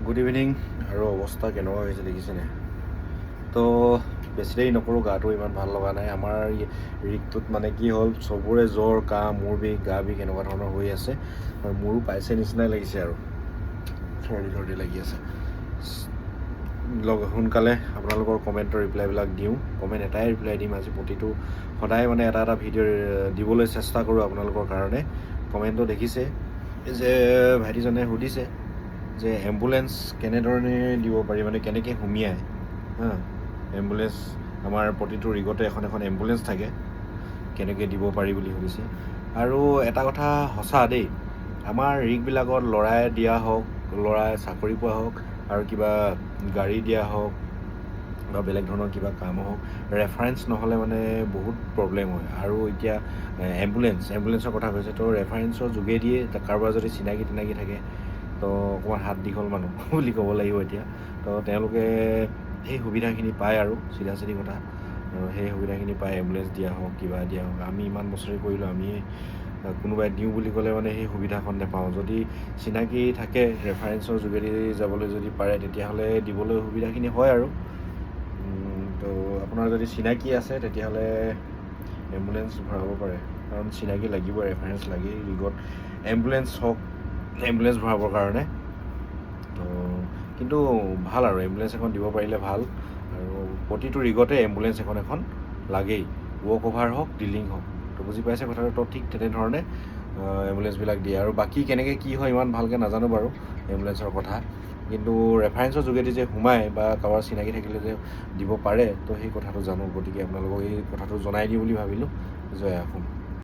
Good evening আৰু অৱস্থা কেনেকুৱা হৈছে দেখিছেনে? তো বেছি দেৰি নকৰোঁ, গাটো ইমান ভাল লগা নাই। আমাৰ ৰিকটোত মানে কি হ'ল, চবৰে জ্বৰ, কাহ, মূৰ বিষ, গা বিষ এনেকুৱা ধৰণৰ হৈ আছে আৰু মোৰো পাইছে নিচিনাই লাগিছে আৰু চৰ্দি লাগি আছে। সোনকালে আপোনালোকৰ কমেণ্টৰ ৰিপ্লাইবিলাক দিওঁ। কমেণ্ট এটাই ৰিপ্লাই দিম আজি, প্ৰতিটো সদায় মানে এটা ভিডিঅ' দিবলৈ চেষ্টা কৰোঁ আপোনালোকৰ কাৰণে। কমেণ্টটো দেখিছে যে ভাইটিজনে সুধিছে যে এম্বুলেঞ্চ কেনেধৰণে দিব পাৰি, মানে কেনেকৈ সুমিয়ায়। এম্বুলেঞ্চ আমাৰ প্ৰতিটো ৰিগতে এখন এম্বুলেঞ্চ থাকে, কেনেকৈ দিব পাৰি বুলি সুধিছে। আৰু এটা কথা সঁচা দেই, আমাৰ ৰিগবিলাকত ল'ৰাই দিয়া হওক, ল'ৰাই চাকৰি পোৱা হওক আৰু কিবা গাড়ী দিয়া হওক বা বেলেগ ধৰণৰ কিবা কাম হওক, ৰেফাৰেঞ্চ নহ'লে মানে বহুত প্ৰব্লেম হয়। আৰু এতিয়া এম্বুলেঞ্চৰ কথা কৈছে, তো ৰেফাৰেঞ্চৰ যোগেদিয়ে কাৰোবাৰ যদি চিনাকি থাকে, তো অকণমান হাত দীঘল মানুহ বুলি ক'ব লাগিব এতিয়া, তো তেওঁলোকে সেই সুবিধাখিনি পায় আৰু চিধা কথা। আৰু সেই সুবিধাখিনি পায়, এম্বুলেঞ্চ দিয়া হওক, কিবা দিয়া হওক। আমি ইমান বছৰে কৰিলোঁ, আমি কোনোবাই দিওঁ বুলি ক'লে মানে সেই সুবিধাখন নাপাওঁ। যদি চিনাকি থাকে, ৰেফাৰেঞ্চৰ যোগেদি যাবলৈ যদি পাৰে, তেতিয়াহ'লে দিবলৈ সুবিধাখিনি হয় আৰু। তো আপোনাৰ যদি চিনাকি আছে তেতিয়াহ'লে এম্বুলেঞ্চ ভৰাব পাৰে, কাৰণ চিনাকি লাগিব, ৰেফাৰেঞ্চ লাগেই ৰিগত এম্বুলেঞ্চ ভৰাবৰ কাৰণে। তো কিন্তু ভাল আৰু এম্বুলেঞ্চ এখন দিব পাৰিলে ভাল। আৰু প্ৰতিটো ৰিগতে এম্বুলেঞ্চ এখন লাগেই, ৱক অভাৰ হওক, ডিলিং হওক। তো বুজি পাইছে কথাটো? তো ঠিক তেনেধৰণে এম্বুলেঞ্চবিলাক দিয়ে। আৰু বাকী কেনেকৈ কি হয় ইমান ভালকৈ নাজানো বাৰু এম্বুলেঞ্চৰ কথা, কিন্তু ৰেফাৰেঞ্চৰ যোগেদি যে সোমায় বা কাৰোবাৰ চিনাকি থাকিলে যে দিব পাৰে, তো সেই কথাটো জানো। গতিকে আপোনালোকক এই কথাটো জনাই দিওঁ বুলি ভাবিলোঁ। জয় আহোম।